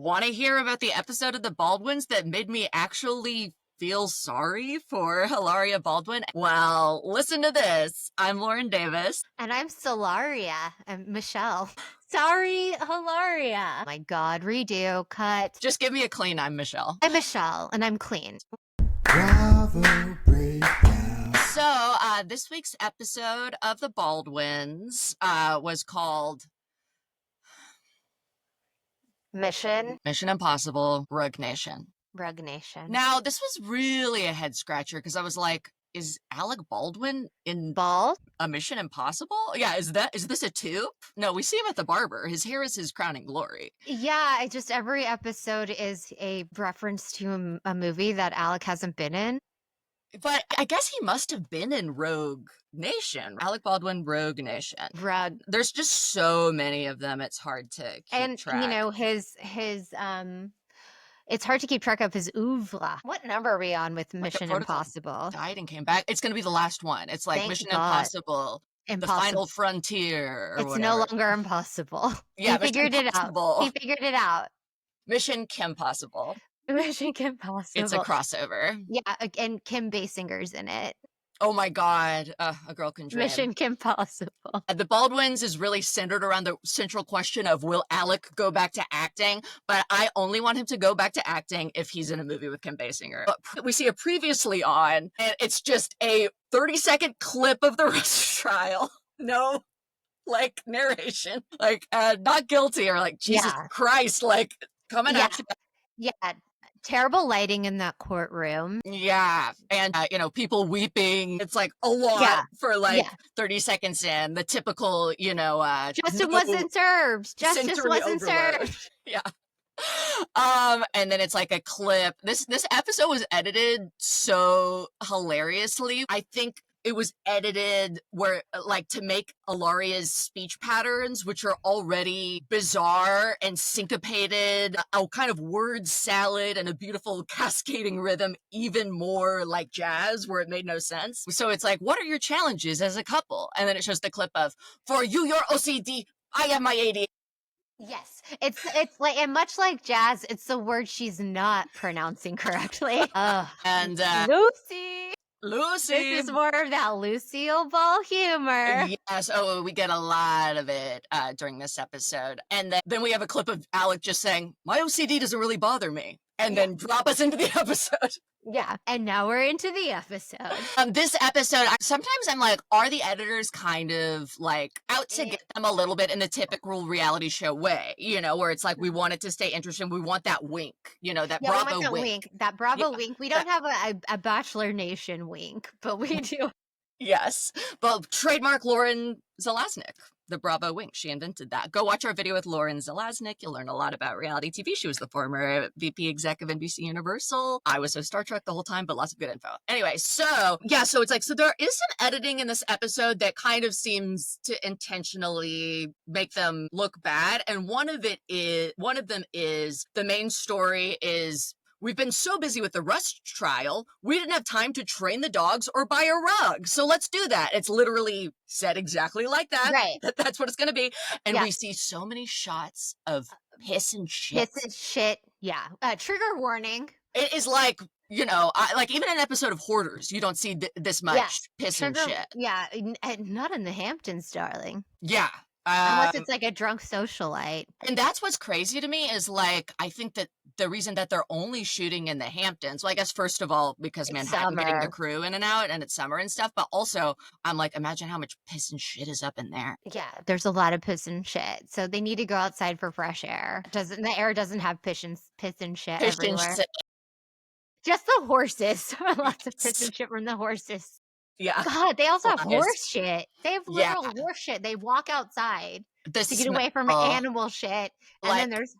Want to hear about the episode of the Baldwins that made me actually feel sorry for Hilaria Baldwin? Well, listen to this. I'm Lauren Davis. And I'm Hilaria. And Michele. Sorry, Hilaria. My God, redo, cut. Just give me a clean I'm Michele. I'm Michele, and I'm clean. Bravo breakdown. So, this week's episode of the Baldwins was called Mission Impossible Rogue Nation. Rogue Nation. Now, this was really a head scratcher because I was like, is Alec Baldwin in Bald? a Mission Impossible? Yeah, is this a tube? No, we see him at the barber. His hair is his crowning glory. Yeah, every episode is a reference to a movie that Alec hasn't been in. But I guess he must have been in Rogue Nation. Alec Baldwin, Rogue Nation. Rogue. There's just so many of them, it's hard to keep track. You know, his it's hard to keep track of his oeuvre. What number are we on with Mission Impossible? Died and came back. It's going to be the last one. It's like Thank Mission God. Impossible. The Final Frontier. Or it's whatever. no longer impossible. Yeah, he figured it out. He figured it out. Mission Kim Possible. Mission Kim Possible. It's a crossover. Yeah, and Kim Basinger's in it. Oh my God, a girl can dream. Mission Kim Possible. The Baldwins is really centered around the central question of will Alec go back to acting? But I only want him to go back to acting if he's in a movie with Kim Basinger. But we see a previously on, and it's just a 30-second clip of the arrest trial. No, like, narration. Like, not guilty or like, Jesus Christ, like, coming at you. Yeah. Terrible lighting in that courtroom. Yeah. And, people weeping. It's like a lot for 30 seconds in. The typical, Justice wasn't served. Justice wasn't served. Yeah. And then it's like a clip. This episode was edited so hilariously. I think it was edited where, like, to make Hilaria's speech patterns, which are already bizarre and syncopated, a kind of word salad and a beautiful cascading rhythm, even more like jazz, where it made no sense. So it's like, what are your challenges as a couple? And then it shows the clip of, for you, your OCD, I have my ADHD. Yes, it's like, and much like jazz, it's the word she's not pronouncing correctly. And Lucy. This is more of that Lucille Ball humor. Yes. Oh, we get a lot of it during this episode. And then we have a clip of Alec just saying, my OCD doesn't really bother me. And then drop us into the episode. Yeah. And now we're into the episode. This episode, sometimes I'm like, are the editors kind of like out to get them a little bit in the typical reality show way, where it's like, we want it to stay interesting. We want that wink, that Bravo wink. That Bravo wink. We don't have a Bachelor Nation wink, but we do. Yes. But trademark Lauren Zelaznik. The Bravo wink. She invented that. Go watch our video with Lauren Zelaznik. You'll learn a lot about reality TV. She was the former VP exec of NBC Universal. I was so Star Trek the whole time, but lots of good info. Anyway, so it's like, so there is some editing in this episode that kind of seems to intentionally make them look bad. And one of them is the main story is, we've been so busy with the Rust trial, we didn't have time to train the dogs or buy a rug. So let's do that. It's literally said exactly like that. Right. That's what it's going to be. And we see so many shots of piss and shit. Piss and shit. Yeah. Trigger warning. It is like, like even an episode of Hoarders, you don't see this much piss and shit. Yeah. And not in the Hamptons, darling. Yeah. Unless it's like a drunk socialite. And that's what's crazy to me is like, I think that the reason that they're only shooting in the Hamptons, well, I guess first of all, because Manhattan getting the crew in and out and it's summer and stuff, but also I'm like, imagine how much piss and shit is up in there. Yeah, there's a lot of piss and shit. So they need to go outside for fresh air. The air doesn't have piss and shit everywhere. Just the horses. Lots of piss and shit from the horses. Yeah. God, they also have horse shit. They have literal horse shit. They walk outside to get away from animal shit. And then there's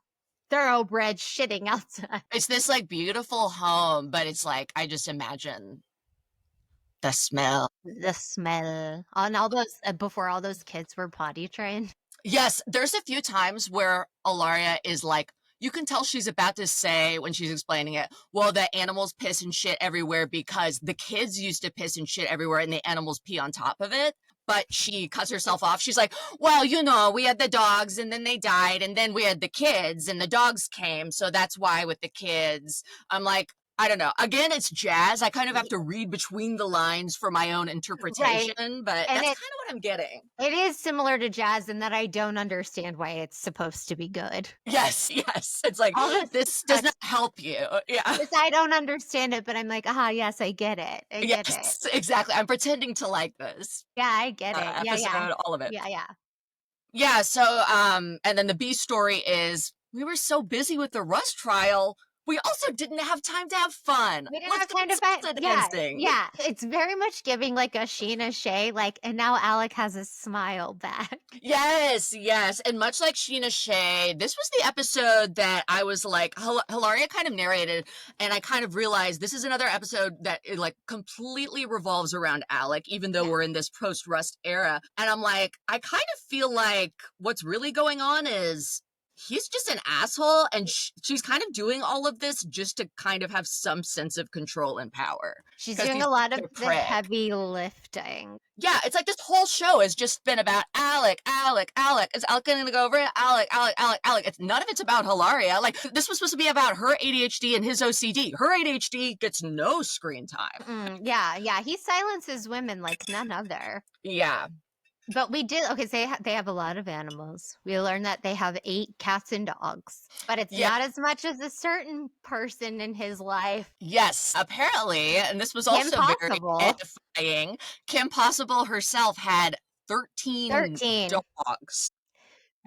thoroughbred shitting outside. It's this like beautiful home, but it's like, I just imagine the smell. The smell. And all those, before all those kids were potty trained. Yes. There's a few times where Hilaria is like, you can tell she's about to say when she's explaining it, well, the animals piss and shit everywhere because the kids used to piss and shit everywhere and the animals pee on top of it. but she cuts herself off. She's like, well, you know, we had the dogs and then they died and then we had the kids and the dogs came. So that's why with the kids, I'm like, I don't know. Again, it's jazz. I kind of have to read between the lines for my own interpretation, but that's kind of what I'm getting. It is similar to jazz in that I don't understand why it's supposed to be good. Yes. It's like, this does not help you. Yeah. I don't understand it, but I'm like, yes, I get it. I get it. Exactly. I'm pretending to like this. Yeah, I get it. Episode, all of it. Yeah. Yeah, so, and then the B story is, we were so busy with the Rust trial, we also didn't have time to have fun. We didn't have time to fight. Yeah. It's very much giving like a Sheena Shea, like, and now Alec has a smile back. Yes. And much like Sheena Shea, this was the episode that I was like, Hilaria kind of narrated, and I kind of realized this is another episode that it like completely revolves around Alec, even though we're in this post-Rust era. And I'm like, I kind of feel like what's really going on is he's just an asshole, and she's kind of doing all of this just to kind of have some sense of control and power. She's doing a lot of the heavy lifting. Yeah, it's like this whole show has just been about Alec. Is Alec going to go over it? Alec. None of it's about Hilaria. Like, this was supposed to be about her ADHD and his OCD. Her ADHD gets no screen time. Yeah. He silences women like none other. Yeah. But we did, so they have a lot of animals. We learned that they have 8 cats and dogs, but it's not as much as a certain person in his life. Yes, apparently, and this was also very edifying, Kim Possible herself had 13 dogs.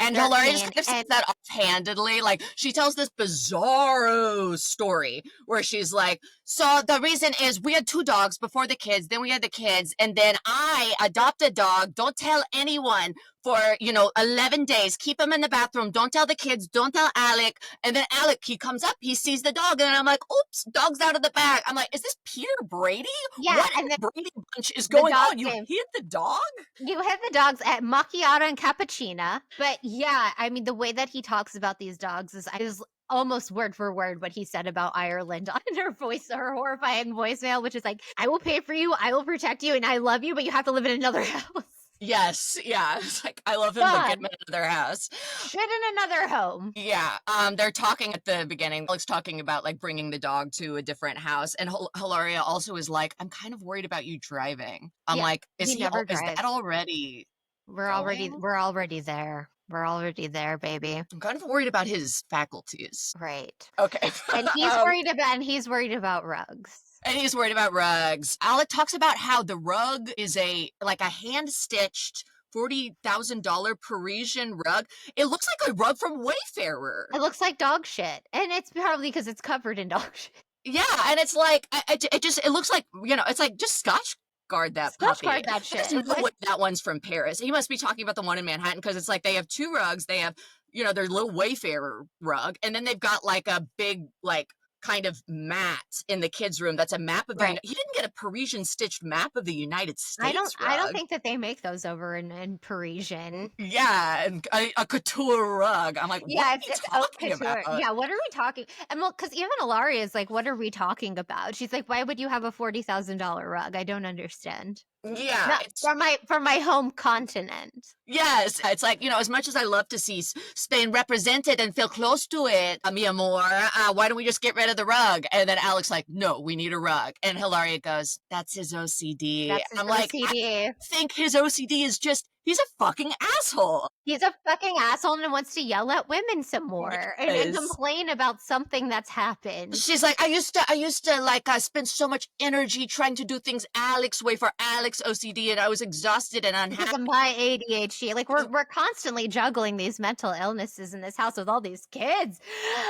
And Hilaria just kind of says that offhandedly. Like, she tells this bizarro story where she's like, so the reason is we had 2 dogs before the kids, then we had the kids, and then I adopted a dog. Don't tell anyone for, 11 days. Keep him in the bathroom. Don't tell the kids. Don't tell Alec. And then Alec, he comes up, he sees the dog, and I'm like, oops, dog's out of the bag. I'm like, is this Peter Brady? Yeah. What in the Brady bunch is going on? You hit the dog? You hit the dogs at Mocachino and Cappuccino. But yeah, I mean, the way that he talks about these dogs is almost word for word what he said about Ireland on her horrifying voicemail, which is like, I will pay for you, I will protect you, and I love you, but you have to live in another house. Yes, yeah. It's like, I love him, but get him in another house. Shit in another home. Yeah. They're talking at the beginning. Alec's talking about like bringing the dog to a different house, and Hilaria also is like, I'm kind of worried about you driving. I'm like, is that already? We're already there. We're already there, baby. I'm kind of worried about his faculties. Right. Okay. And he's worried about rugs. And he's worried about rugs. Alec talks about how the rug is a hand-stitched $40,000 Parisian rug. It looks like a rug from Wayfarer. It looks like dog shit. And it's probably because it's covered in dog shit. Yeah, and it's like, it looks like, it's like, just Scotch guard that puppy. Guard that shit. Doesn't know what that one's from Paris. He must be talking about the one in Manhattan, because it's like they have 2 rugs. They have, their little Wayfarer rug, and then they've got like a big, like, kind of mat in the kids' room that's a map of he didn't get a Parisian stitched map of the United States. I don't think that they make those over in Parisian. Yeah, and a couture rug. I'm like, what are you talking about? Yeah, what are we talking? And well, because even Hilaria is like, what are we talking about? She's like, why would you have a $40,000 rug? I don't understand. Yeah, for my home continent. Yes, it's like, as much as I love to see Spain represented and feel close to it, mi amor, why don't we just get rid of the rug? And then Alec's like, no, we need a rug. And Hilaria goes, that's his OCD. I'm like, I think his OCD is just, he's a fucking asshole. He's a fucking asshole and wants to yell at women some more and complain about something that's happened. She's like, I used to like, I spent so much energy trying to do things Alec's way for Alec's OCD, and I was exhausted and unhappy. Because of my ADHD. Like, we're constantly juggling these mental illnesses in this house with all these kids.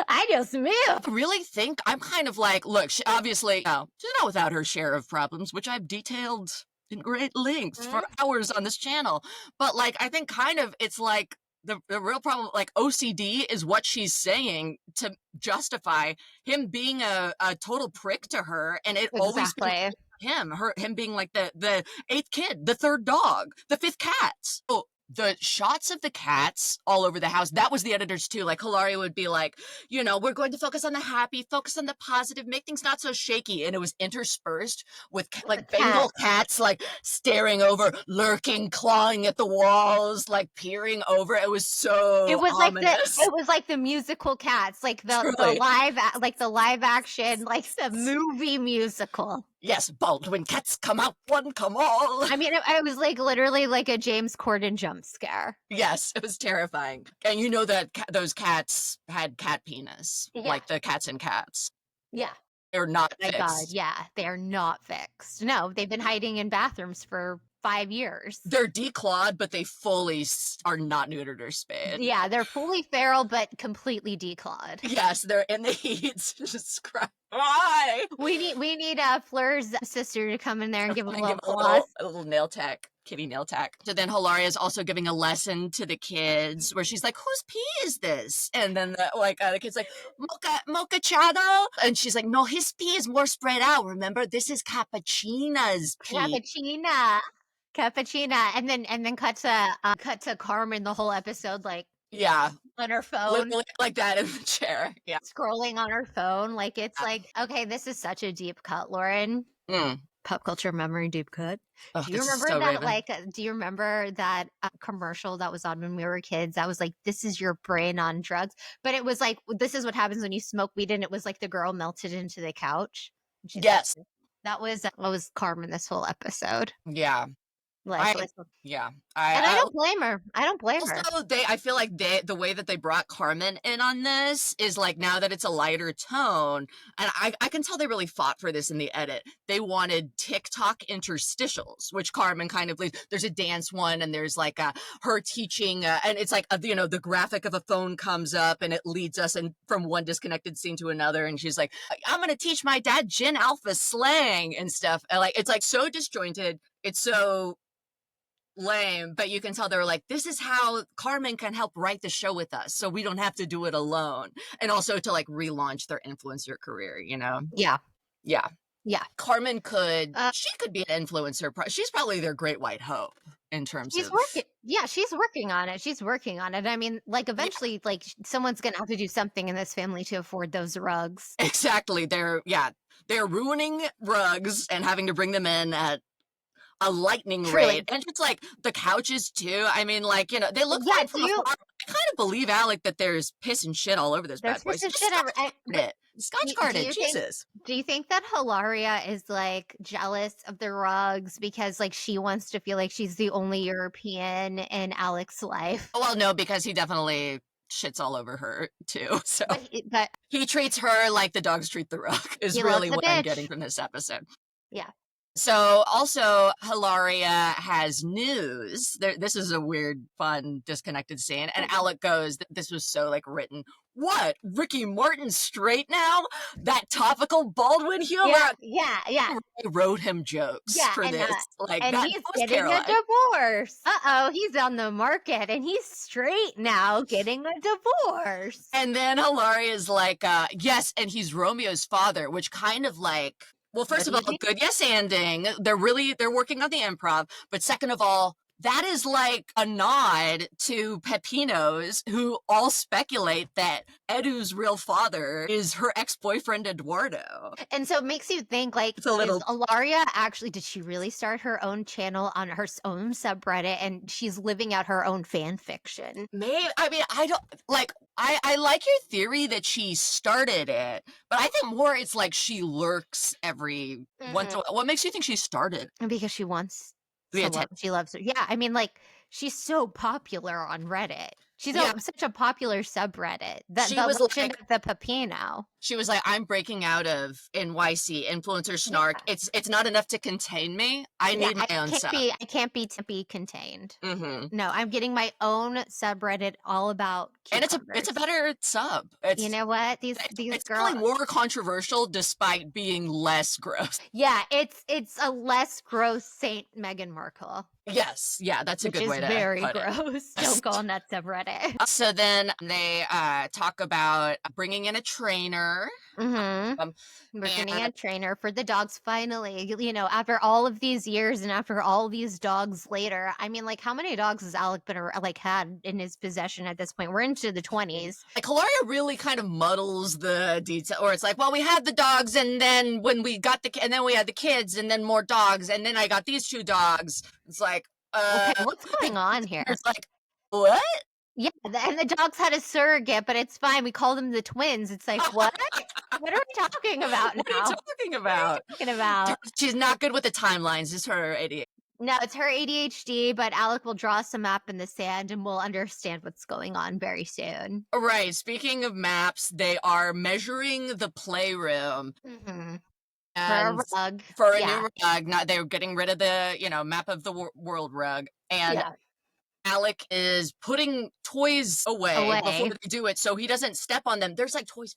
I just move. I really think I'm kind of like, look, she obviously, she's not without her share of problems, which I've detailed in great length for hours on this channel. But like, I think kind of it's like the real problem, like OCD is what she's saying to justify him being a total prick to her. And it always been him being like the 8th kid, the 3rd dog, the 5th cat. Oh, the shots of the cats all over the house, that was the editors too. Like Hilaria would be like, you know, we're going to focus on the happy, focus on the positive, make things not so shaky. And it was interspersed with like Bengal cats, like staring over, lurking, clawing at the walls, like peering over. It was so ominous. It was like the musical Cats, like the live action, like the movie musical. Yes, Baldwin cats come out, one come all. I mean, it was like literally like a James Corden jump scare. Yes, it was terrifying. And you know that those cats had cat penis, like the Cats and Cats. Yeah. They're not My fixed. God, yeah, they're not fixed. No, they've been hiding in bathrooms for 5 years. They're declawed, but they fully are not neutered or spayed. Yeah, they're fully feral, but completely declawed. Yes, they're in the heat. Just cry. Why? We need Fleur's sister to come in there and give a little nail tack. Kitty nail tack. So then Hilaria is also giving a lesson to the kids where she's like, whose pee is this? And then the kid's like, Mocachino? And she's like, no, his pee is more spread out. Remember, this is Cappuccina's pee. Cappuccina. And then cut to Carmen the whole episode, like, yeah, on her phone. Literally like that in the chair. Yeah. Scrolling on her phone. Like, it's like, okay, this is such a deep cut, Lauren. Pop culture memory deep cut. Oh, do you remember that? Do you remember that commercial that was on when we were kids? That was like, this is your brain on drugs. But it was like, this is what happens when you smoke weed. And it was like the girl melted into the couch. Yes. That was Carmen this whole episode. Yeah. I don't blame her. Also, I feel like the way that they brought Carmen in on this is like, now that it's a lighter tone, and I can tell they really fought for this in the edit. They wanted TikTok interstitials, which Carmen kind of leads. There's a dance one, and there's like her teaching, and it's like the graphic of a phone comes up, and it leads us from one disconnected scene to another, and she's like, I'm gonna teach my dad Gen Alpha slang and stuff. And like, it's like so disjointed. It's so lame, but you can tell they're like, this is how Carmen can help write the show with us, so we don't have to do it alone, and also to like relaunch their influencer career, you know? Yeah. Carmen she could be an influencer. She's probably their great white hope in terms of she's working on it. I mean, like, eventually, like, someone's gonna have to do something in this family to afford those rugs. Exactly. They're ruining rugs and having to bring them in at a lightning rate. And it's like the couches too. I mean, like, you know, they look fine from afar. I kind of believe, Alec, that there's piss and shit all over this bad boy. Scotch guarded. Jesus. Do you think that Hilaria is like jealous of the rugs because like she wants to feel like she's the only European in Alec's life? Well, no, because he definitely shits all over her too. So but he treats her like the dogs treat the rug is really what I'm getting from this episode. Yeah. So also Hilaria has news. This is a weird, fun, disconnected scene. And Alec goes, this was so like written. What? Ricky Martin straight now? That topical Baldwin humor? Yeah. I wrote him jokes for this. And he's getting a divorce. He's on the market and he's straight now getting a divorce. And then Hilaria's like, yes, and he's Romeo's father, which kind of like, well, first of all, good yes ending. They're working on the improv. But second of all, that is like a nod to Pepinos, who all speculate that Edu's real father is her ex-boyfriend Eduardo. And so it makes you think, like, is Hilaria actually, did she really start her own channel on her own subreddit and she's living out her own fan fiction? Maybe. I mean, I don't, like, I like your theory that she started it, but I think more it's like she lurks every once in a while. What makes you think she started? Because she wants... She loves her. Yeah, I mean, like, she's so popular on Reddit. She's such a popular subreddit. The legend of the Pepino. She was like, I'm breaking out of NYC influencer snark. Yeah. It's not enough to contain me. I need my own sub. I can't be contained. No, I'm getting my own subreddit all about cucumbers. And it's a better sub. You know what? These it's girls really more controversial despite being less gross. Yeah, it's a less gross Saint Meghan Markle. Yes, yeah, that's a which good is way to very put it. gross. Don't go on that subreddit. So then they talk about bringing in a trainer. Mm-hmm. We're getting a And trainer for the dogs finally. You know, after all of these years and after all these dogs later. I mean, like, how many dogs has Alec been had in his possession at this point? We're into the 20s. like Hilaria really kind of muddles the detail, or it's like, well, we had the dogs, and then when we got and then we had the kids, and then more dogs, and then I got these 2 dogs. It's like, Okay, what's going on here? It's like, what? Yeah, and the dogs had a surrogate, but it's fine. We call them the twins. It's like, what? What are we talking about now? What are you talking about? Talking about? She's not good with the timelines. It's her ADHD. No, it's her ADHD, but Alec will draw some map in the sand and we'll understand what's going on very soon. Right. Speaking of maps, they are measuring the playroom. Mm-hmm. And for a rug. For a new rug. Not, they're getting rid of the, map of the world rug. And Alec is putting toys away before they do it so he doesn't step on them. There's like toys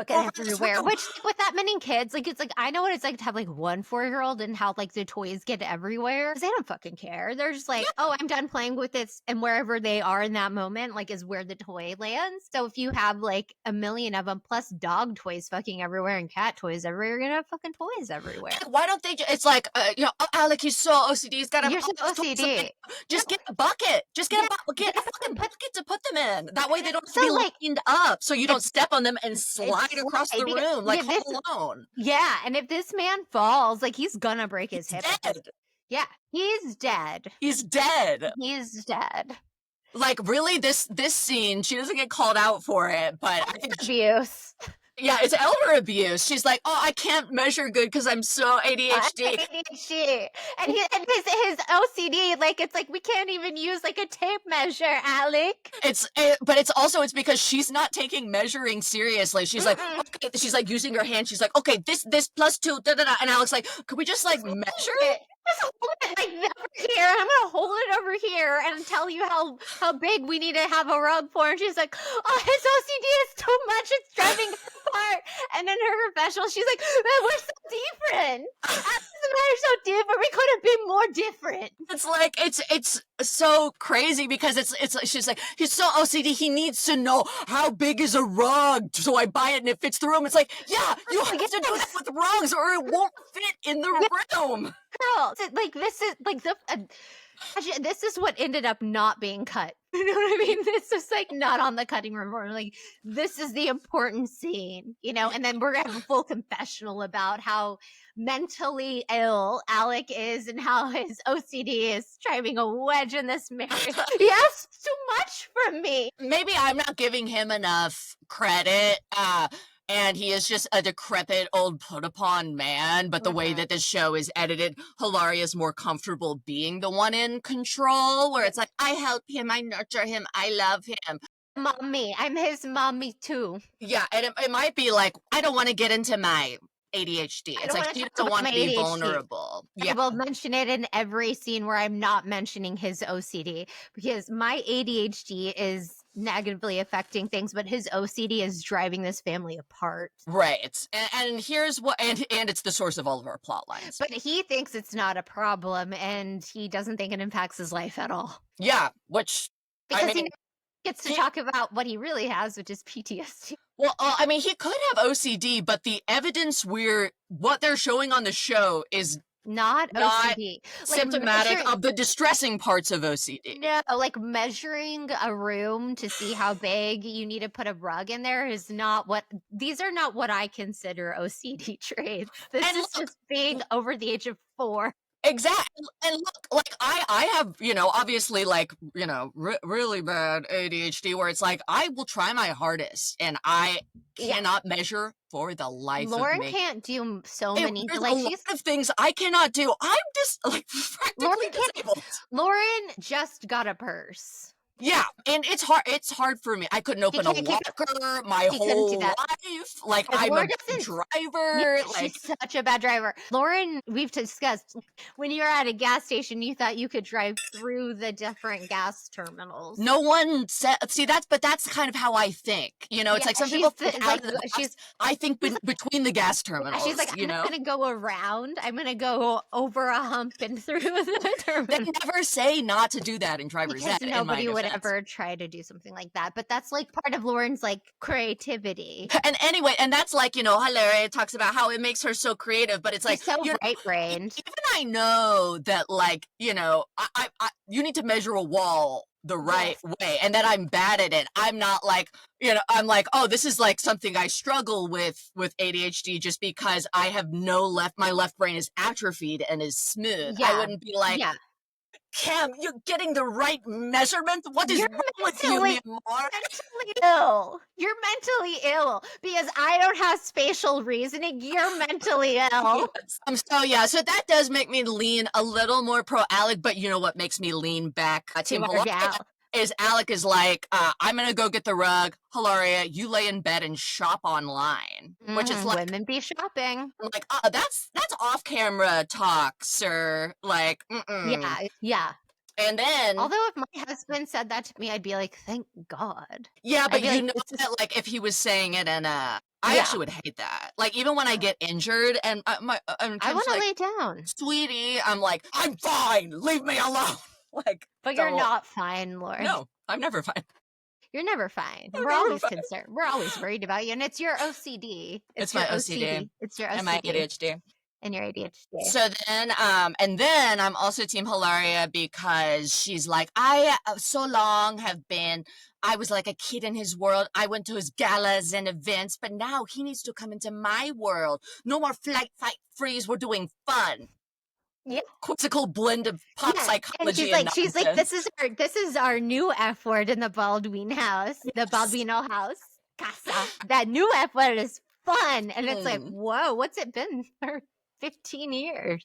everywhere. Which with that many kids, like, it's like, I know what it's like to have like one 4-year-old and how like the toys get everywhere. They don't fucking care. They're just like, oh, I'm done playing with this, and wherever they are in that moment, like, is where the toy lands. So if you have like a million of them plus dog toys fucking everywhere and cat toys everywhere, you're gonna have fucking toys everywhere. Why don't they it's like, oh, Alec, he's so OCD, he's got You're so OCD. Just get a bucket. Just get a fucking bucket to put them in. That way they don't have to be lined up so you don't step on them and slide across the room like Home Alone. Yeah, and if this man falls, like, he's gonna break his hip. Dead. Yeah, he's dead. He's dead. He's dead. Like, really, this scene, she doesn't get called out for it, but I think abuse. Yeah, it's elder abuse. She's like, oh, I can't measure good because I'm so ADHD. ADHD. And his OCD, like, it's like, we can't even use like a tape measure, Alec. But it's because she's not taking measuring seriously. She's like, okay, she's like using her hand. She's like, okay, this plus 2, da da da. And Alec's like, could we just like measure it? Just hold it like over here. I'm gonna hold it over here and tell you how big we need to have a rug for. And she's like, oh, his OCD is too much. It's driving her apart. And in her professional, she's like, we're so different. That doesn't matter, so different. We couldn't be more different. It's like it's so crazy because she's like, he's so OCD. He needs to know how big is a rug, so I buy it and it fits the room. It's like, yeah, you have to do that with rugs, or it won't fit in the room. Girl, like, this is like this is what ended up not being cut. You know what I mean? This is like not on the cutting room floor. Like, this is the important scene, and then we're gonna have a full confessional about how mentally ill Alec is and how his OCD is driving a wedge in this marriage. He asks too much from me. Maybe I'm not giving him enough credit. And he is just a decrepit old put-upon man, but the way that this show is edited, Hilaria is more comfortable being the one in control, where it's like, I help him, I nurture him, I love him. Mommy, I'm his mommy too. Yeah, and it might be like, I don't want to get into my ADHD. It's like, he doesn't want to be vulnerable. Yeah. I will mention it in every scene where I'm not mentioning his OCD, because my ADHD is negatively affecting things, but his OCD is driving this family apart. Right. And here's what, and it's the source of all of our plot lines. But he thinks it's not a problem, and he doesn't think it impacts his life at all. Yeah, which, because he gets to talk about what he really has, which is PTSD. Well, I mean, he could have OCD, but the evidence what they're showing on the show is not OCD. Symptomatic of the distressing parts of OCD. No, like measuring a room to see how big you need to put a rug in there is not these are not what I consider OCD traits. This is just being over the age of 4. Exactly. And look, like I have, obviously like, really bad ADHD where it's like, I will try my hardest and I cannot measure for the life of me. Lauren can't do so many. There's a lot of things I cannot do. I'm just like practically disabled. Lauren just got a purse. Yeah, and it's hard for me. I couldn't open a locker my whole life. Like, I'm a driver. Yeah, like, she's such a bad driver. Lauren, we've discussed, when you're at a gas station, you thought you could drive through the different gas terminals. No one said, see, that's kind of how I think. You know, it's like some people think out of the box. I think between the gas terminals. She's like, I'm not going to go around. I'm going to go over a hump and through the terminal. They never say not to do that in driver's ed. Nobody would ever try to do something like that. But that's like part of Lauren's like creativity. And anyway, and that's like, you know, Hilaria talks about how it makes her so creative, but it's like, she's so right-brained. Even I know that, like, you know, I you need to measure a wall the right way, and that I'm bad at it. I'm not like, you know, I'm like, oh, this is like something I struggle with ADHD just because I have my left brain is atrophied and is smooth. I wouldn't be like, Cam, you're getting the right measurement? What is wrong with you, Mia Moore? Mentally ill. You're mentally ill because I don't have spatial reasoning. You're mentally ill. So that does make me lean a little more pro Alec, but you know what makes me lean back Team Hilaria? Is Alec is like, I'm gonna go get the rug. Hilaria, you lay in bed and shop online, which is like, women be shopping. I'm like, that's off camera talk, sir. Like, yeah. And then, although if my husband said that to me, I'd be like, thank God. Yeah, but you know that, like, if he was saying it, and I actually would hate that. Like, even when I get injured, and I want to lay down, sweetie. I'm like, I'm fine. Leave me alone. Like, but you're not fine, Lauren. No, I'm never fine. You're never fine. We're always concerned. We're always worried about you, and it's your OCD. It's my OCD. It's your OCD. And my ADHD. And your ADHD. So then, and then I'm also Team Hilaria because she's like, I so long have been. I was like a kid in his world. I went to his galas and events, but now he needs to come into my world. No more flight, fight, freeze. We're doing fun. Yeah, quizzical blend of pop psychology. And she's like, this is our new F word in the Baldwin house, the Baldwino house, casa. That new F word is fun, and it's like, whoa, what's it been for 15 years?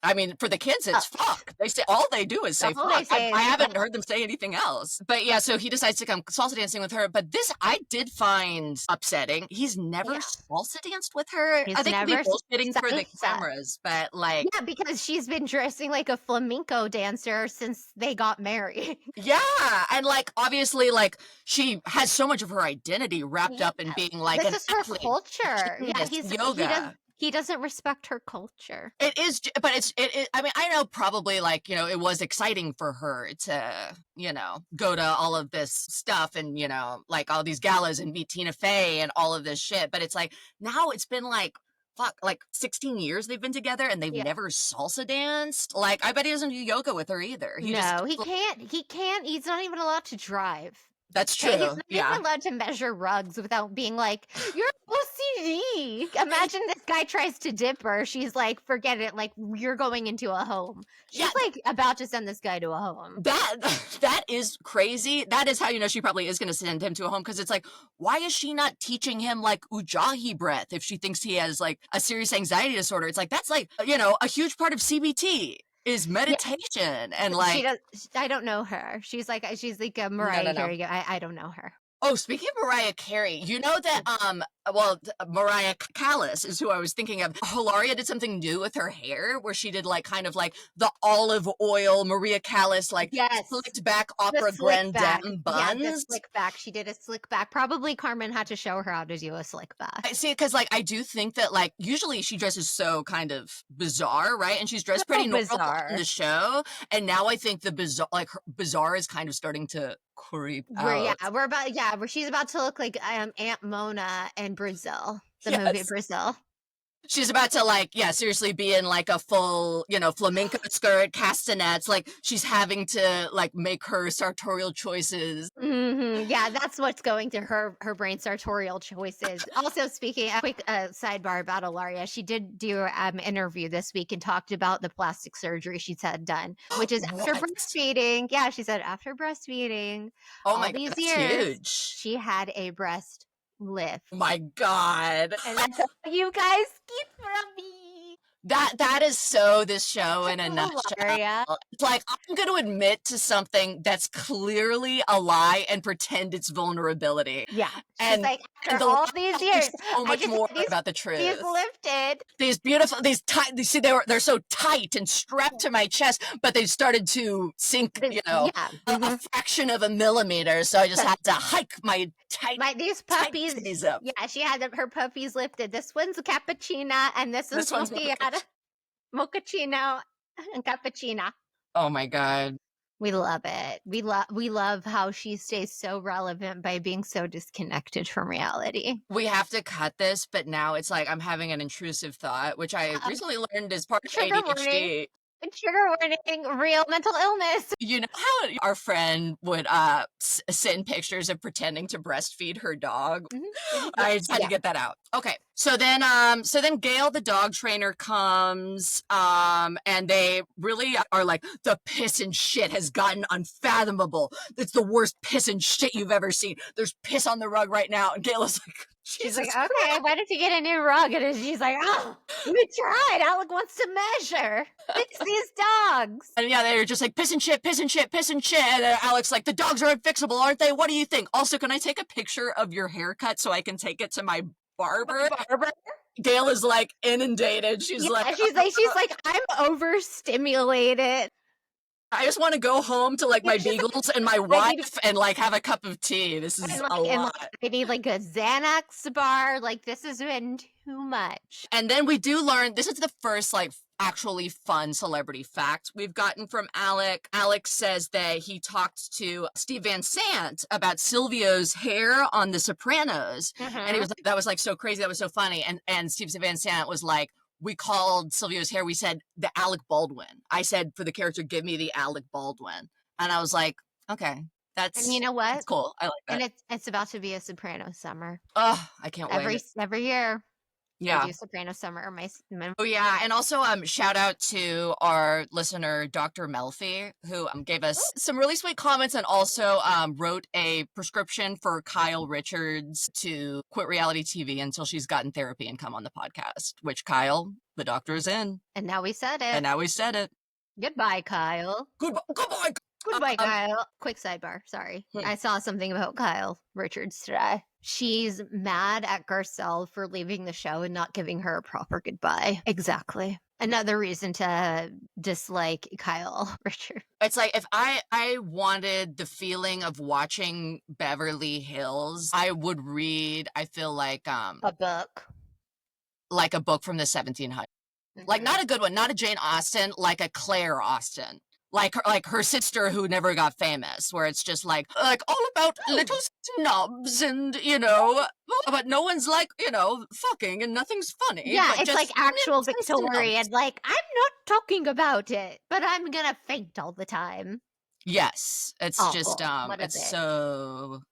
I mean, for the kids, it's fuck. They say all they do is say fuck. I haven't heard them say anything else. But yeah, so he decides to come salsa dancing with her. But this I did find upsetting. He's never salsa danced with her. I think he'd be bullshitting for the cameras, but like, yeah, because she's been dressing like a flamenco dancer since they got married. Yeah, and like obviously, like she has so much of her identity wrapped up in being like this is her culture. Yeah, he's yoga. He doesn't respect her culture. It is, but it. I mean, I know probably like, you know, it was exciting for her to, you know, go to all of this stuff and, you know, like all these galas and meet Tina Fey and all of this shit. But it's like, now it's been like, like 16 years they've been together and they've never salsa danced. Like, I bet he doesn't do yoga with her either. He can't. He's not even allowed to drive. That's true. He's not even allowed to measure rugs without being like, you're OCD. Imagine this guy tries to dip her. She's like, forget it. Like, you're going into a home. She's like about to send this guy to a home. That is crazy. That is how you know she probably is going to send him to a home, because it's like, why is she not teaching him like Ujjayi breath if she thinks he has like a serious anxiety disorder? It's like, that's like, you know, a huge part of CBT. Is meditation and like I don't know her. She's like a Mariah Carey. I don't know her. Oh, speaking of Mariah Carey, you know that Mariah Callas is who I was thinking of. Hilaria did something new with her hair where she did like kind of like the olive oil Maria Callas like slicked back opera grande dame buns. Yeah, the slick back. She did a slick back. Probably Carmen had to show her how to do a slick back. I see, because like I do think that like usually she dresses so kind of bizarre, right? And she's dressed pretty normal in the show. And now I think the bizarre is kind of starting to creep out. Where she's about to look like Aunt Mona in Brazil, the movie Brazil. She's about to like, seriously be in like a full, you know, flamenco skirt, castanets. Like she's having to like make her sartorial choices. Mm-hmm. Yeah, that's what's going through her brain, sartorial choices. Also, speaking, a quick sidebar about Hilaria, she did do an interview this week and talked about the plastic surgery she's had done, which is after breastfeeding. Yeah, she said after breastfeeding, all these years, huge. She had a breast lift. My God. And that's what you guys keep from me. That is so this show in a nutshell. Hilaria. It's like, I'm going to admit to something that's clearly a lie and pretend it's vulnerability. Yeah. She's And like, and after the all lie these is years, so I much just more had these about the truth. These lifted. These beautiful, these tight. You see, they're so tight and strapped to my chest, but they started to sink. You know, Yeah. a fraction of a millimeter. So I just had to hike my These tight puppies. titties up. Yeah, she had her puppies lifted. This one's a cappuccino, and this one's Mocachino and Cappuccino. Oh my God. We love it. We love how she stays so relevant by being so disconnected from reality. We have to cut this, but now it's like I'm having an intrusive thought, which I recently learned is part of Trigger ADHD. warning. Trigger warning, real mental illness. You know how our friend would send pictures of pretending to breastfeed her dog? Mm-hmm. I just had to get that out. Okay. So then Gail, the dog trainer, comes, and they really are like, the piss and shit has gotten unfathomable. It's the worst piss and shit you've ever seen. There's piss on the rug right now. And Gail is like, she's like, okay, why don't you get a new rug? And she's like, oh, we tried. Alec wants to measure. Fix these dogs. And yeah, they're just like, piss and shit, piss and shit, piss and shit. And Alec's like, the dogs are unfixable, aren't they? What do you think? Also, can I take a picture of your haircut so I can take it to my barber? Gail is like inundated. She's like, I'm overstimulated. I just want to go home to like my beagles and my wife and like have a cup of tea. This is a lot. I need like a Xanax bar. Like, this has been too much. And then we do learn, this is the first like actually fun celebrity fact we've gotten from Alec. Alec says that he talked to Steve Van Sant about Silvio's hair on The Sopranos. And he was like, that was like so crazy. That was so funny. And Steve Van Sant was like, we called Silvio's hair, we said the Alec Baldwin. I said for the character, give me the Alec Baldwin. And I was like, okay, and you know what? That's cool. I like that. And it's about to be a Soprano summer. Oh, I can't wait. Every year. Yeah. I do Soprano summer. Oh yeah, and also shout out to our listener Dr. Melfi, who gave us some really sweet comments and also wrote a prescription for Kyle Richards to quit reality TV until she's gotten therapy and come on the podcast. Which Kyle, the doctor is in. And now we said it. Goodbye, Kyle. Goodbye. Goodbye, Kyle. Quick sidebar. Sorry. I saw something about Kyle Richards today. She's mad at Garcelle for leaving the show and not giving her a proper goodbye. Exactly. Another reason to dislike Kyle Richards. It's like if I wanted the feeling of watching Beverly Hills, I would read, I feel like a book. Like a book from the 1700s. Like not a good one, not a Jane Austen, like a Claire Austen. Like her sister who never got famous, where it's just like all about little snobs and, you know, but no one's like, you know, fucking and nothing's funny. Yeah, it's like actual Victorian. Like, I'm not talking about it, but I'm gonna faint all the time. Yes, it's awful. Just it's so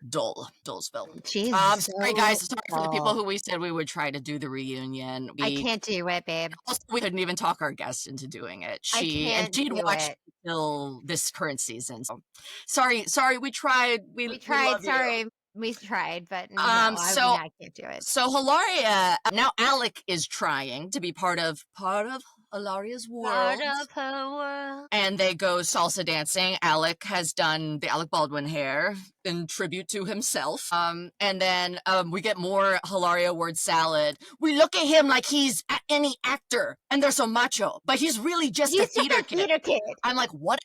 Dullsville. Jeez, sorry guys, sorry for the people who we said we would try to do the reunion. I can't do it, babe. Also, we couldn't even talk our guest into doing it. She'd watched until this current season. So sorry, we tried. We tried. Sorry. We tried, but no, I can't do it. So Hilaria, now Alec is trying to be part of Hilaria's world. Part of her world. And they go salsa dancing. Alec has done the Alec Baldwin hair in tribute to himself. And then we get more Hilaria word salad. We look at him like he's any actor, and they're so macho, but he's really just a theater kid. I'm like, what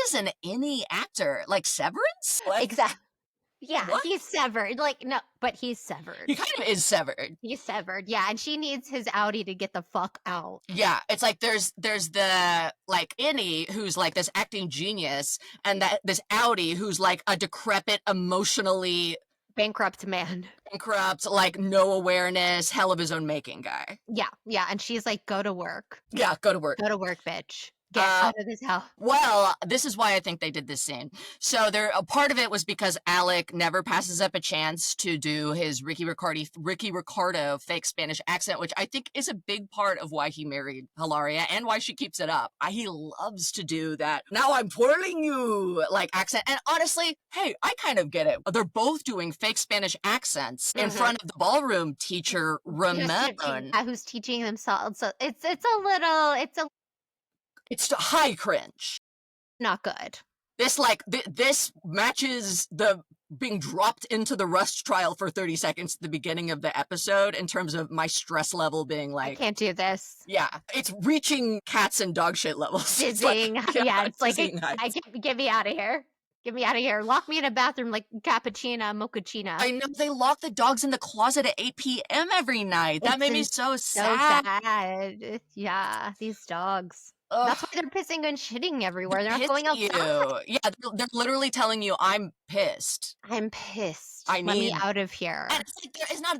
is an any actor? Like Severance? Exactly. Yeah, what? He's severed. Like, no, but he's severed. He kind of is severed. He's severed, yeah, and she needs his Audi to get the fuck out. Yeah, it's like there's the, like, Innie, who's, like, this acting genius, and this Audi, who's, like, a decrepit, emotionally... bankrupt man. Bankrupt, like, no awareness, hell of his own making guy. Yeah, and she's like, go to work. Yeah, go to work. Go to work, bitch. Get out of this house. Well, this is why I think they did this scene. So a part of it was because Alec never passes up a chance to do his Ricky Ricardo fake Spanish accent, which I think is a big part of why he married Hilaria and why she keeps it up. He loves to do that. Now I'm twirling you like accent. And honestly, hey, I kind of get it. They're both doing fake Spanish accents in front of the ballroom teacher, Ramon. Who's teaching them salsa. So it's high cringe. Not good. This matches the being dropped into the Rust trial for 30 seconds at the beginning of the episode in terms of my stress level being like, I can't do this. Yeah, it's reaching cats and dog shit levels. Dizzying. Get me out of here. Get me out of here. Lock me in a bathroom like Cappuccino, Mocachino. I know they lock the dogs in the closet at 8 p.m. every night. That made me so sad. So sad. Yeah, these dogs. Ugh. That's why they're pissing and shitting everywhere. They're not going outside. Yeah, they're literally telling you, I'm pissed. I'm pissed. Let me out of here. And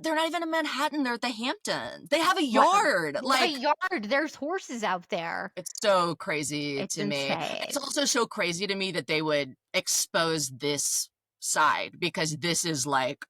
they're not even in Manhattan. They're at the Hamptons. They have a yard. A yard. There's horses out there. It's so crazy to me. Insane. It's also so crazy to me that they would expose this side, because this is like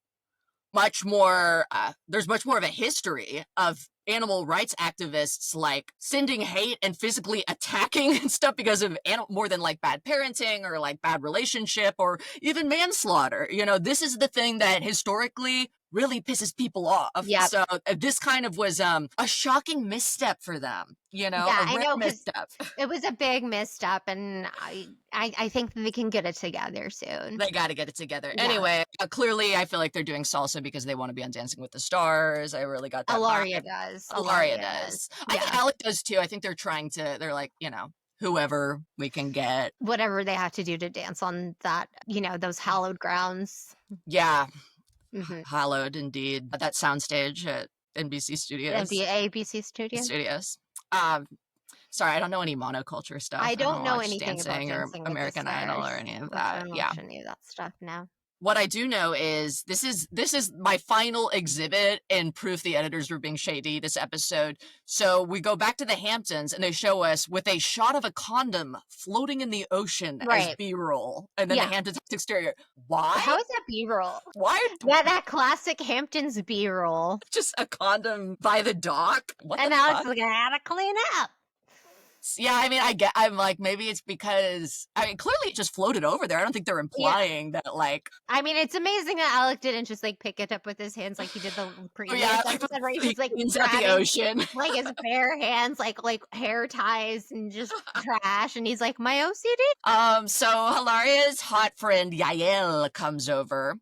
much more, there's much more of a history of animal rights activists like sending hate and physically attacking and stuff because of more than like bad parenting or like bad relationship or even manslaughter. This is the thing that historically really pisses people off. Yeah. So this kind of was a shocking misstep for them. I know, misstep. It was a big misstep, and I think they can get it together soon. They got to get it together. Yeah. Anyway, clearly I feel like they're doing salsa because they want to be on Dancing with the Stars. I really got that. Hilaria does. Hilaria does. I think Alec does too. I think they're like, whoever we can get. Whatever they have to do to dance on that, those hallowed grounds. Yeah. Mm-hmm. Hallowed indeed. That soundstage at NBC Studios. ABC Studios. Sorry, I don't know any monoculture stuff. I don't know anything dancing about Dancing or American Idol or any of that. I don't Yeah. watch any of that stuff now. What I do know is this is my final exhibit in proof the editors were being shady this episode. So we go back to the Hamptons and they show us with a shot of a condom floating in the ocean as B-roll, and then the Hamptons exterior. Why? How is that B-roll? Why? That classic Hamptons B-roll. Just a condom by the dock. And now it's like, I gotta clean up. Yeah, I mean, I'm like, maybe it's because, clearly it just floated over there. I don't think they're implying that, like. I mean, it's amazing that Alec didn't just, like, pick it up with his hands like he did the previous episode, right? He's just, like, the ocean. Like, his bare hands, like hair ties and just trash. And he's like, my OCD? So Hilaria's hot friend, Gail, comes over.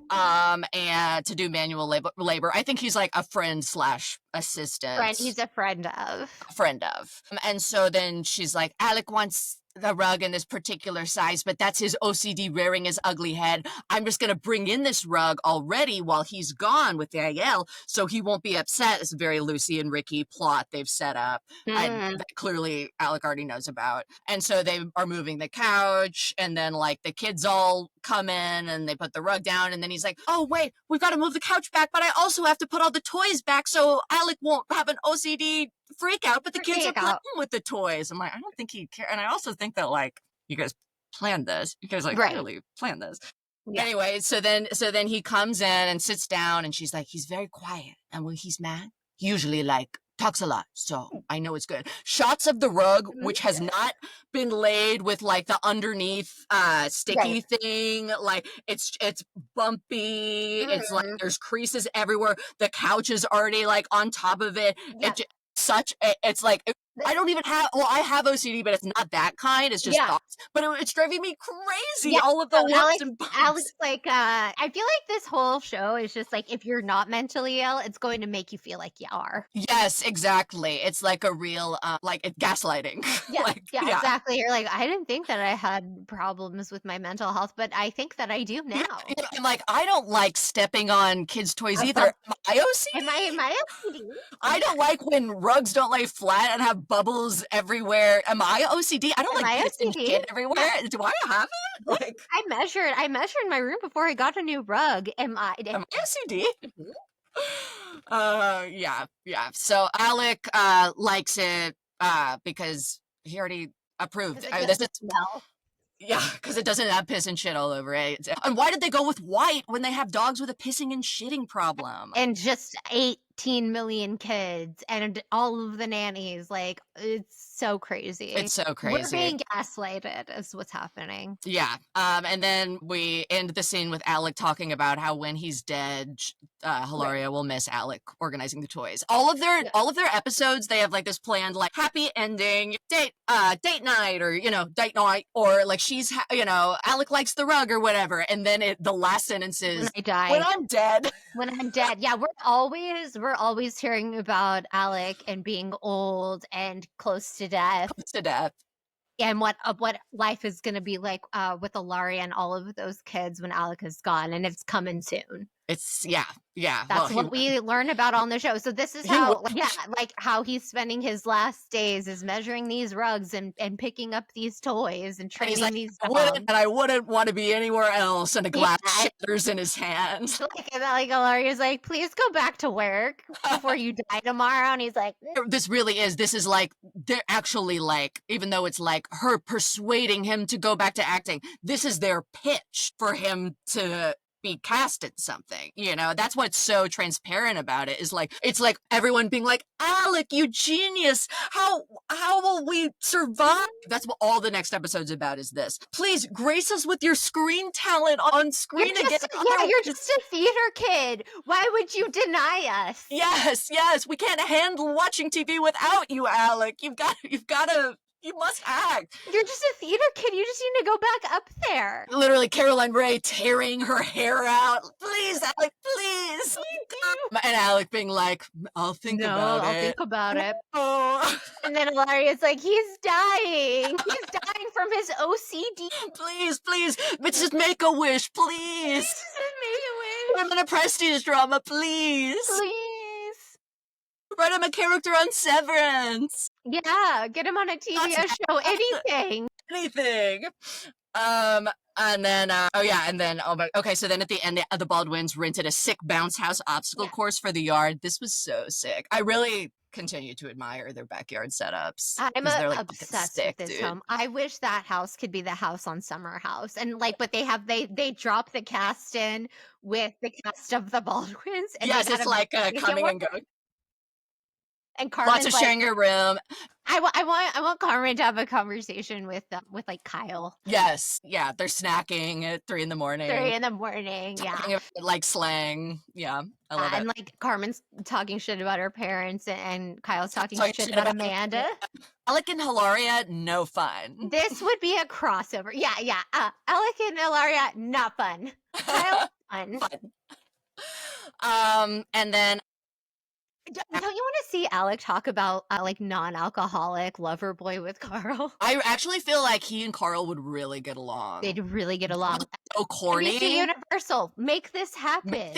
And to do manual labor. I think he's like a friend / assistant. He's a friend of. And so then she's like, Alec wants the rug in this particular size, but that's his OCD rearing his ugly head. I'm just going to bring in this rug already while he's gone with Gail, so he won't be upset. It's a very Lucy and Ricky plot they've set up. And that clearly Alec already knows about. And so they are moving the couch, and then like the kids all come in and they put the rug down, and then he's like, oh wait, we've got to move the couch back, but I also have to put all the toys back so Alec won't have an OCD freak out, but the kids are playing with the toys. I'm like, I don't think he'd care. And I also think that like you guys planned this. You guys like really planned this. Yeah. Anyway, so then he comes in and sits down, and she's like, he's very quiet, and when he's mad, he usually like talks a lot, so I know it's good. Shots of the rug, which has not been laid with like the underneath sticky thing. Like it's bumpy. It's like there's creases everywhere. The couch is already like on top of it. It's like I don't even have. Well, I have OCD, but it's not that kind. It's just thoughts. But it's driving me crazy. Yeah. All of the lumps and bumps. Alex, like, I feel like this whole show is just like, if you're not mentally ill, it's going to make you feel like you are. Yes, exactly. It's like a real, gaslighting. Yeah, exactly. You're like, I didn't think that I had problems with my mental health, but I think that I do now. Yeah, I'm like, I don't like stepping on kids' toys either. Am I OCD? Am I OCD? I don't like when rugs don't lay flat and have bubbles everywhere. Am I OCD? I don't like pissing shit everywhere. Do I have it? Like, I measured my room before I got a new rug. Am I OCD? Yeah. So Alec likes it because he already approved. This is smell. Yeah, because it doesn't have piss and shit all over it. And why did they go with white when they have dogs with a pissing and shitting problem? And just 18 million kids and all of the nannies. Like, it's so crazy. It's so crazy. We're being gaslighted is what's happening. Yeah. And then we end the scene with Alec talking about how when he's dead, Hilaria will miss Alec organizing the toys. All of their episodes, they have like this planned like happy ending, date night, or date night, or like she's Alec likes the rug or whatever, and then the last sentence is when I die, when I'm dead. When I'm dead. Yeah, we're always hearing about Alec and being old and close to death. And what life is going to be like with Hilaria and all of those kids when Alec is gone, and it's coming soon. It's yeah. That's what we learn about on the show. So this is how how he's spending his last days is measuring these rugs and picking up these toys and training these dogs. And I wouldn't want to be anywhere else. And a glass shatters in his hand. Like Hilaria's like, please go back to work before you die tomorrow. And he's like, this is like, they're actually like, even though it's like her persuading him to go back to acting, this is their pitch for him to be cast in something. That's what's so transparent about it, is like, it's like everyone being like, Alec, you genius, how will we survive? That's what all the next episode's about, is this. Please grace us with your screen talent on screen again. You're just a theater kid. Why would you deny us? Yes, we can't handle watching TV without you, Alec. You must act. You're just a theater kid. You just need to go back up there. Literally, Caroline Rhea tearing her hair out. Please, Alec, please. And Alec being like, I'll think about it. Oh. And then Hilaria's like, he's dying. He's dying from his OCD. Please. But just make a wish, please. Just make a wish. I'm in a prestige drama, please. Write him a character on Severance. Yeah, get him on a TV show. Anything. And then, so then at the end, the Baldwins rented a sick bounce house obstacle course for the yard. This was so sick. I really continue to admire their backyard setups. I'm obsessed with this home. I wish that house could be the house on Summer House. And but they drop the cast in with the cast of the Baldwins. And yes, it's like coming and going. And Carmen's lots of sharing your room. I want Carmen to have a conversation with like Kyle. Yes, yeah, they're snacking at 3 a.m. 3 a.m, yeah. Like slang, yeah, I love it. And like Carmen's talking shit about her parents, and Kyle's talking shit about Amanda. Alec and Hilaria, no fun. This would be a crossover. Yeah. Alec and Hilaria, not fun. Kyle, fun. And then. Don't you want to see Alec talk about like non-alcoholic lover boy with Carl? I actually feel like he and Carl would really get along. They'd really get along. So corny. NBC Universal, make this happen.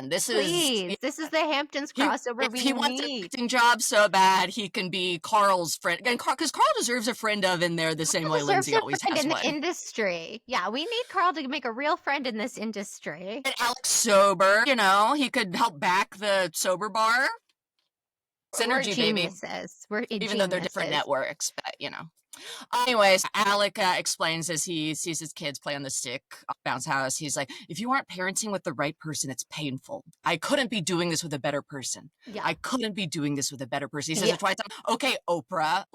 This is the Hamptons crossover. If he wants an acting job so bad, he can be Carl's friend. And because Carl deserves a friend in there the same way Lindsay always has in one. The industry. Yeah, we need Carl to make a real friend in this industry. And Alex sober, he could help back the sober bar. Synergy, baby. Even though they're different networks, but Anyways, Alec explains as he sees his kids play on the stick bounce house. He's like, if you aren't parenting with the right person, it's painful. I couldn't be doing this with a better person. Yeah. I couldn't be doing this with a better person. He says it twice. Okay, Oprah.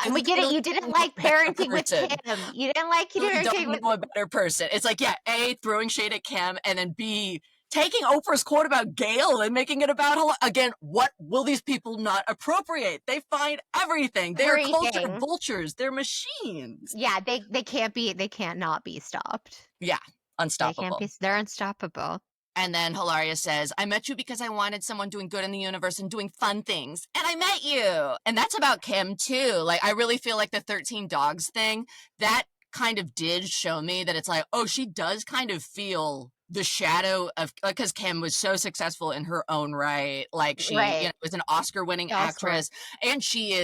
And we get it. You didn't like parenting with Kim. You didn't like parenting with a better person. It's like, A, throwing shade at Kim, and then B, taking Oprah's quote about Gail and making it about, again, what will these people not appropriate? They find everything. They're culture vultures. They're machines. Yeah, they can't not be stopped. Yeah, unstoppable. They're unstoppable. And then Hilaria says, I met you because I wanted someone doing good in the universe and doing fun things. And I met you. And that's about Kim, too. Like, I really feel like the 13 dogs thing, that kind of did show me that it's like, oh, she does kind of feel the shadow of, because Kim was so successful in her own right. Like she was an Oscar-winning actress, and she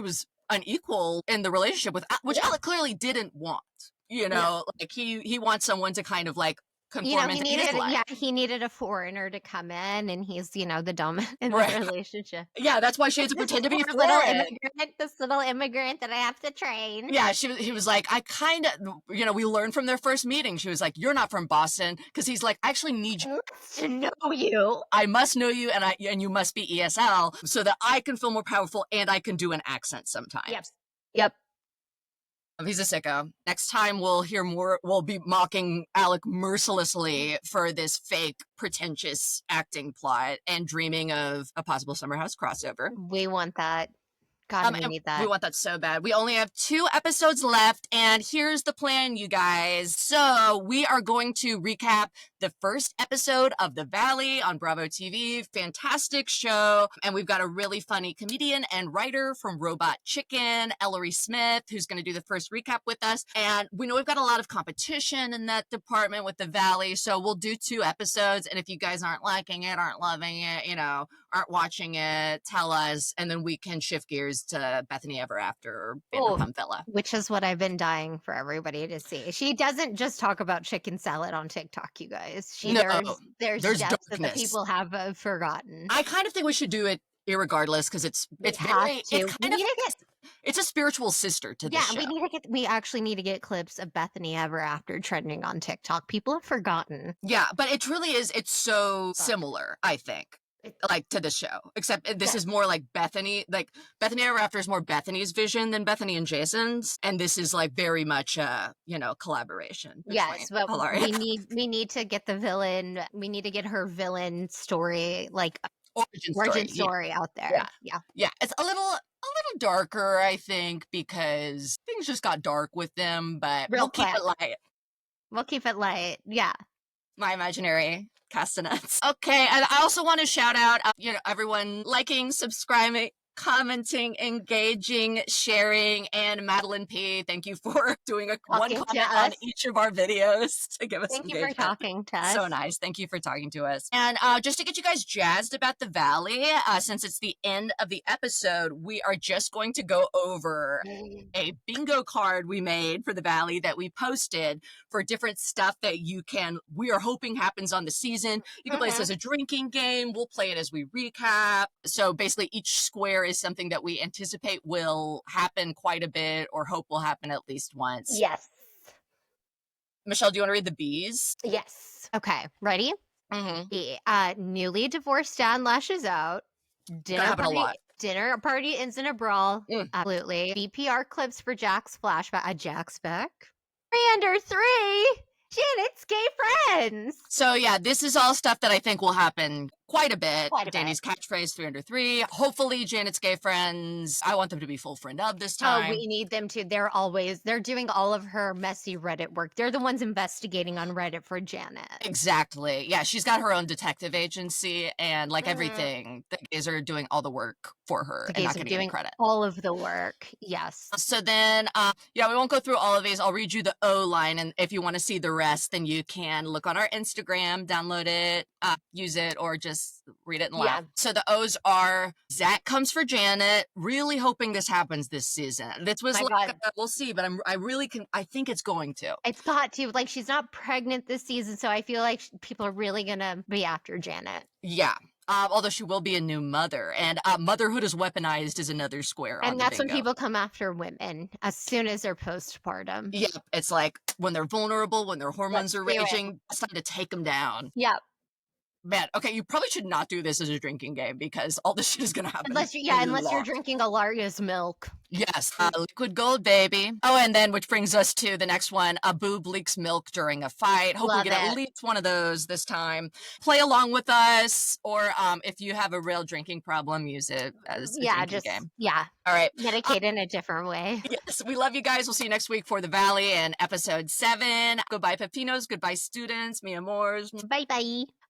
was unequal in the relationship with, which Alec clearly didn't want. Like he wants someone to kind of like conform into his life. he needed a foreigner to come in, and he's, the dominant in the Right. relationship. Yeah, that's why she had to pretend to be Poor little foreign. this little immigrant that I have to train. Yeah, he was like, I kind of, we learned from their first meeting. She was like, you're not from Boston, because he's like, I actually need you to know you. I must know you, and you must be ESL so that I can feel more powerful and I can do an accent sometimes. Yep. He's a sicko. Next time we'll hear more. We'll be mocking Alec mercilessly for this fake, pretentious acting plot and dreaming of a possible Summer House crossover. We want that. God, we need that. We want that so bad. We only have 2 episodes left, and here's the plan, you guys. So we are going to recap the first episode of The Valley on Bravo TV. Fantastic show. And we've got a really funny comedian and writer from Robot Chicken, Ellery Smith, who's going to do the first recap with us. And we know we've got a lot of competition in that department with The Valley, so we'll do 2 episodes. And if you guys aren't liking it, aren't loving it, aren't watching it, tell us, and then we can shift gears to Bethany Ever After or Vanderpump Villa. Which is what I've been dying for everybody to see. She doesn't just talk about chicken salad on TikTok, you guys. There's depths that the people have forgotten. I kind of think we should do it irregardless, because it's a spiritual sister to the show. We actually need to get clips of Bethany Ever After trending on TikTok. People have forgotten. Yeah, but it truly is. It's so similar, I think. Like to the show, except this is more like Bethany. Like Bethany Ever After is more Bethany's vision than Bethany and Jason's, and this is like very much collaboration. Yes, but we need to get the villain. We need to get her villain story, like origin story out there. Yeah. It's a little darker, I think, because things just got dark with them. But we'll keep it light. Yeah. My imaginary castanets. Okay, and I also want to shout out, everyone liking, subscribing, commenting, engaging, sharing, and Madeline P. Thank you for doing one comment on each of our videos to give us engagement. Thank you for talking to us. So nice. Thank you for talking to us. And just to get you guys jazzed about The Valley, since it's the end of the episode, we are just going to go over a bingo card we made for The Valley that we posted for different stuff that we are hoping happens on the season. You can play this as a drinking game. We'll play it as we recap. So basically each square is something that we anticipate will happen quite a bit or hope will happen at least once. Yes. Michelle, do you want to read the B's? Yes. Okay, ready? Newly divorced dad lashes out. Dinner party ends in a brawl. Absolutely. BPR clips for Jack's flashback. Jack's back. 3 Janet's gay friends. So yeah, this is all stuff that I think will happen quite a bit. Danny's catchphrase 303. Hopefully Janet's gay friends. I want them to be full friend of this time. Oh, we need them to. They're doing all of her messy Reddit work. They're the ones investigating on Reddit for Janet. Exactly. Yeah, she's got her own detective agency, and like everything, the gays are doing all the work for her and not getting any credit. All of the work. Yes. So then, we won't go through all of these. I'll read you the O line, and if you want to see the rest, then you can look on our Instagram, download it, use it, or just read it and laugh. Yeah. So the O's are Zach comes for Janet, really hoping this happens this season. This was we'll see, but I think it's going to. It's got to. Like, she's not pregnant this season, so I feel like people are really gonna be after Janet. Yeah. Although she will be a new mother, and motherhood is weaponized is another square. And that's when people come after women as soon as they're postpartum. Yep, it's like when they're vulnerable, when their hormones are raging, it's time to take them down. Yep. Man, okay, you probably should not do this as a drinking game because all this shit is gonna happen. Unless you're drinking Hilaria's milk. Yes, liquid gold, baby. Oh, and then which brings us to the next one: a boob leaks milk during a fight. Hope we get at least one of those this time. Play along with us, or if you have a real drinking problem, use it as a drinking game. Yeah. All right. Medicate in a different way. Yes, we love you guys. We'll see you next week for The Valley and episode 7. Goodbye, Pepinos. Goodbye, students. Mi amors. Bye bye.